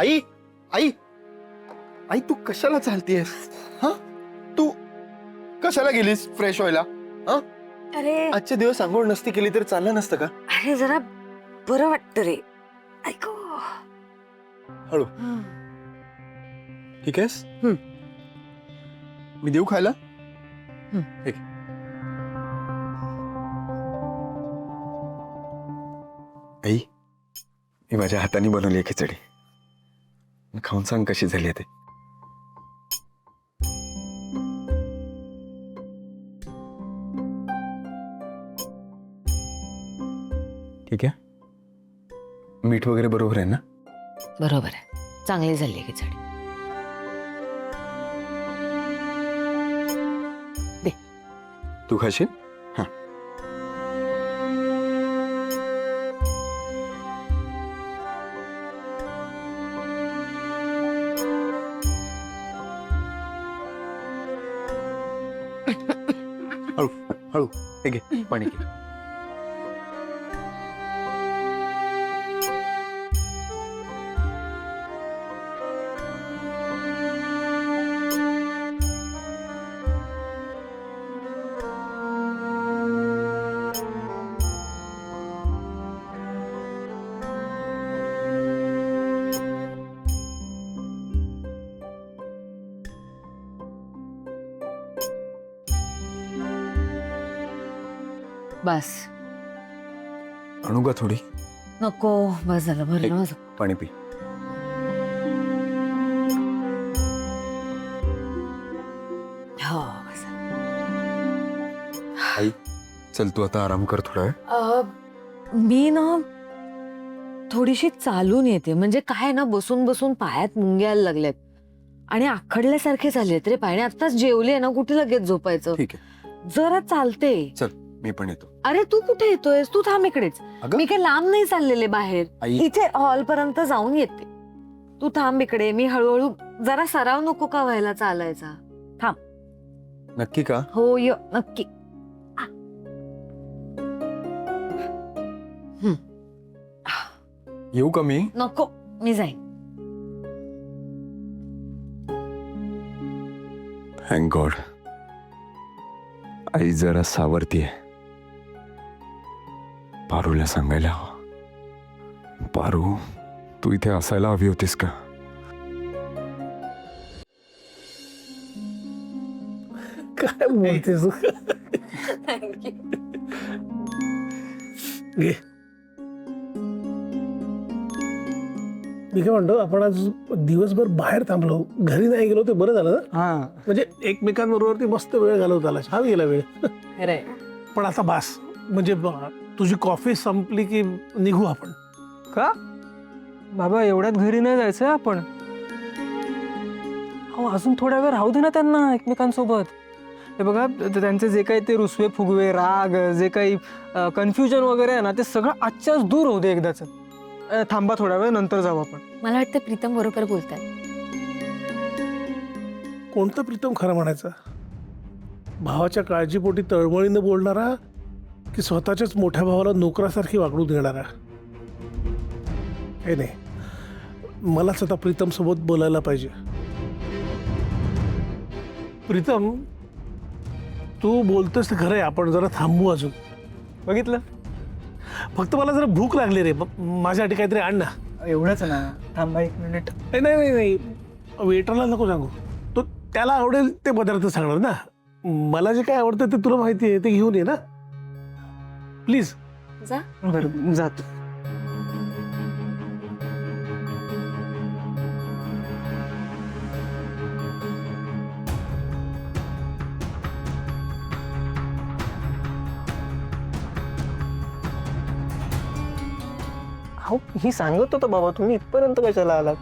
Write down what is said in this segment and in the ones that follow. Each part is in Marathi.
आई आई आई तू कशाला चालतीयस? हा तू कशाला गेलीस फ्रेश व्हायला? हा अरे आजचे दिवस आंघोळ नसती केली तर चाललं नसतं का? अरे जरा बरं वाटतं रे. ऐकू हळू. ठीक आहेस? हम्म. मी देऊ खायला? हम्म. ठीक. आई मी माझ्या हाताने बनवली आहे खिचडी. खाऊन सांग कशी झाली आहे ते. ठीक आहे. मीठ वगैरे बरोबर आहे ना? बरोबर आहे, चांगली झाली खिचडी. तू खाशील? हा. हळू हळू. हे घे पाणी घे. बस आणू का थोडी? नको, बस झालं, भरलं माझं. पाणी पी. हो बस. आई चल तू आता आराम कर थोडा वेळ. मी ना थोडीशी चालून येते. म्हणजे काय ना, बसून बसून पायात मुंग्या यायला लागल्यात आणि आखडल्यासारखे झालेत रे पाय. आत्ताच जेवले ना, कुठे लगेच झोपायचं. ठीक आहे जरा चालते. चल मी पण येतो. अरे तू कुठे येतोयस? तू थांब इकडेच. अगं मी काही लांब नाही चाललेले बाहेर. आई. इथे हॉल पर्यंत जाऊन येते. तू थांब इकडे. मी हळूहळू. जरा सराव नको का व्हायला चालायचा? नक्की का? हो य नक्की. येऊ का मी? नको, मी जाईन. थँक गॉड आई जरा सावरतीये. पारूला सांगायला हवं. पारू तू इथे असायला हवी होतीस का? काय बोलतेस? घे. मी काय म्हणतो, आपण आज दिवसभर बाहेर थांबलो, घरी नाही गेलो ते बरं झालं ना. हा म्हणजे एकमेकांबरोबर मस्त वेळ घालवता आला. छान गेला वेळ. खरंय. पण आता बास. म्हणजे तुझी कॉफी संपली की निघू आपण. का बाबा, एवढ्यात घरी नाही जायचं आपण. हो, अजून थोडा वेळ राहू दे ना त्यांना एकमेकांसोबत. हे बघा, त्यांचे जे काही ते रुसवे फुगवे, राग, जे काही कन्फ्युजन वगैरे आहे ना, ते सगळं आजच्याच दूर होऊ दे एकदाच. थांबा थोडा वेळ, नंतर जाऊ आपण. मला वाटतं प्रीतम बरोबर बोलतात. कोणतं प्रीतम खरं म्हणायचं? भावाच्या काळजीपोटी तळमळीनं बोलणारा की स्वतःच्याच मोठ्या भावाला नोकरासारखी वागणूक देणारा? हे नाही, मलाच आता प्रीतम सोबत बोलायला पाहिजे. प्रीतम, तू बोलतोस ते खरं आहे. आपण जरा थांबू अजून. बघितलं, फक्त मला जरा भूक लागली रे. माझ्यासाठी काहीतरी आण ना. एवढंच ना. थांबा 1 मिनिट. नाही नाही नाही, वेटरला नको सांगू. तो त्याला आवडेल ते पदार्थ सांगणार ना. मला जे काय आवडतं ते तुला माहिती आहे. ते घेऊन ये ना प्लीज. जा. बरं, जातो. हो, ही सांगत होतं बाबा, तुम्ही इथपर्यंत कशाला आलात?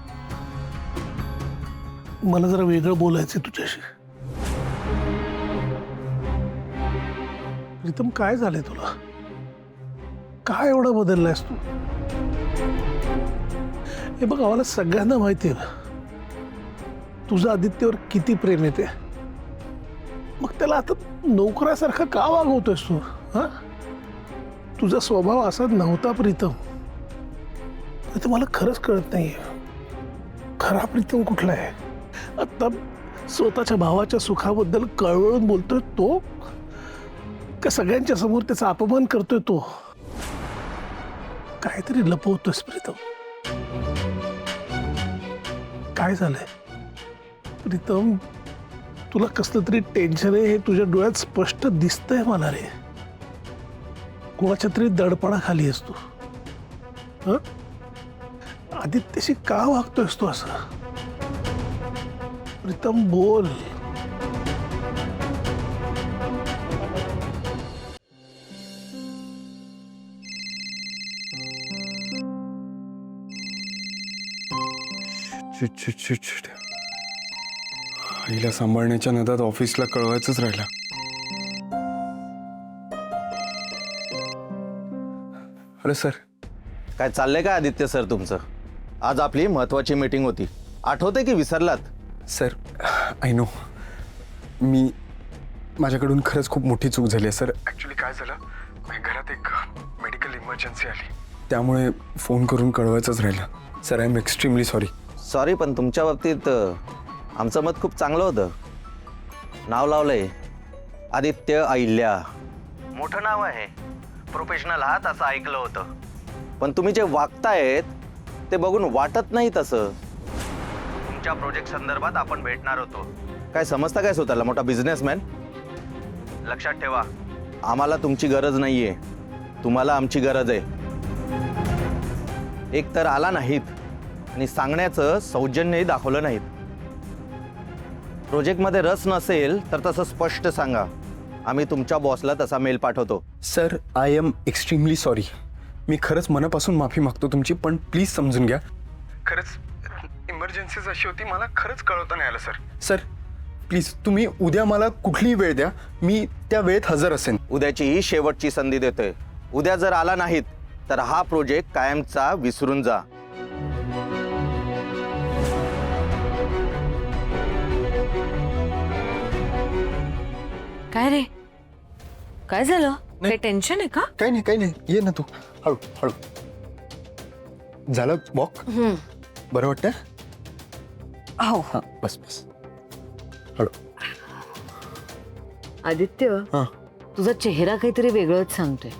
मला जरा वेगळं बोलायचं तुझ्याशी. प्रीतम, काय झालंय तुला? काय एवढा बदललायस तू? हे बघ, आम्हाला सगळ्यांना माहिती आहे तुझं आदित्यवर किती प्रेम येते. मग त्याला आता नोकरासारखा का वागवतोयस तू? हा, तुझा स्वभाव असा नव्हता प्रीतम. ते मला खरंच कळत नाहीये. खरा प्रीतम कुठला आहे? आता स्वतःच्या भावाच्या सुखाबद्दल कळवळून बोलतोय तो, का सगळ्यांच्या समोर त्याचा अपमान करतोय तो? काहीतरी लपवतोयस प्रीतम. काय झालंय प्रीतम? तुला कसलं तरी टेन्शन आहे हे तुझ्या डोळ्यात स्पष्ट दिसतंय मला रे. कोणाच्या तरी दडपणाखाली आहेस तू. हं? आदित्यशी का वागतोयस तू असं? प्रीतम बोल. आईला सांभाळण्याच्या नादात ऑफिसला कळवायचंच राहिला. Hello sir. काय चाललंय का आदित्य सर तुमचं? आज आपली महत्वाची मीटिंग होती, आठवते की विसरलात? सर आय नो, माझ्याकडून खरंच खूप मोठी चूक झाली आहे सर. ॲक्च्युली काय झालं, घरात एक मेडिकल इमर्जन्सी आली, त्यामुळे फोन करून कळवायचंच राहिलं. Sir I am extremely sorry. Sorry, पण तुमच्या बाबतीत आमचं मत खूप चांगलं होतं. नाव लावलंय आदित्य अहिल्या, मोठं नाव आहे, प्रोफेशनल आहात असं ऐकलं होतं. पण तुम्ही जे वागतायत ते बघून वाटत नाही तसं. तुमच्या प्रोजेक्ट संदर्भात आपण भेटणार होतो. काय समजता काय स्वतःला मोठा बिझनेसमॅन? लक्षात ठेवा, आम्हाला तुमची गरज नाहीये, तुम्हाला आमची गरज आहे. एक तर आला नाहीत आणि सांगण्याचं सौजन्यही दाखवलं नाहीत. प्रोजेक्टमध्ये रस नसेल तर तसं स्पष्ट सांगा, आम्ही तुमच्या बॉसला तसा मेल पाठवतो. Sir I am extremely sorry. मी खरंच मनापासून माफी मागतो तुमची, पण प्लीज समजून घ्या. खरंच इमर्जन्सीज अशी होती, मला खरंच कळवता नाही आलं सर. सर प्लीज तुम्ही उद्या मला कुठलीही वेळ द्या, मी त्या वेळेत हजर असेन. उद्याची ही शेवटची संधी देतोय. उद्या जर आला नाहीत तर हा प्रोजेक्ट कायमचा विसरून जा. काय रे, काय झालं? काही टेन्शन आहे का? काही नाही, ये ना तू. हळू हळू. झालं वॉक? बरं वाटतं? हो. हां बस बस. हळू. आदित्य, हां. तुझा चेहरा काहीतरी वेगळंच सांगतोय.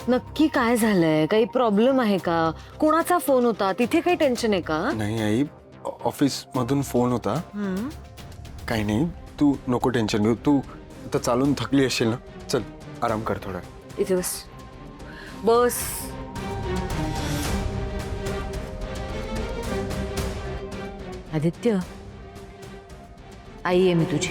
नक्की काय झालंय? काही प्रॉब्लेम आहे का? कोणाचा फोन होता? तिथे काही टेन्शन आहे का? नाही आई, ऑफिसमधून फोन होता. काही नाही, तू नको टेन्शन घेऊ. तू आता चालून थकली असेल ना, चल आराम कर थोडा. इथे बस बस. आदित्य, आई आहे मी तुझी.